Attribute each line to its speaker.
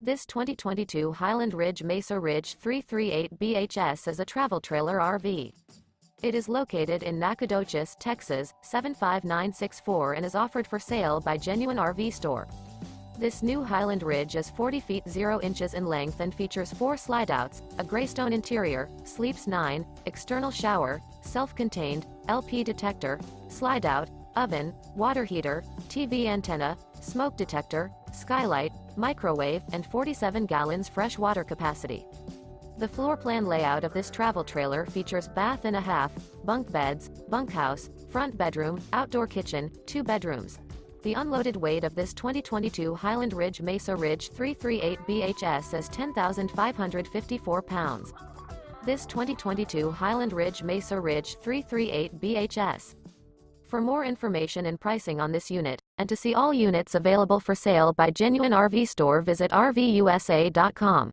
Speaker 1: This 2022 Highland Ridge Mesa Ridge 338 BHS is a travel trailer RV. It is located in Nacogdoches, Texas, 75964 and is offered for sale by Genuine RV Store. This new Highland Ridge is 40 feet 0 inches in length and features 4 slideouts, a Graystone interior, sleeps 9, external shower, self-contained, LP detector, slideout, oven, water heater, TV antenna, smoke detector, skylight, microwave, and 47 gallons fresh water capacity. The floor plan layout of this travel trailer features bath and a half, bunk beds, bunkhouse, front bedroom, outdoor kitchen, 2 bedrooms. The unloaded weight of this 2022 Highland Ridge Mesa Ridge 338 BHS is 10,554 pounds. This 2022 Highland Ridge Mesa Ridge 338 BHS. For more information and pricing on this unit, and to see all units available for sale by Genuine RV Store, visit RVUSA.com.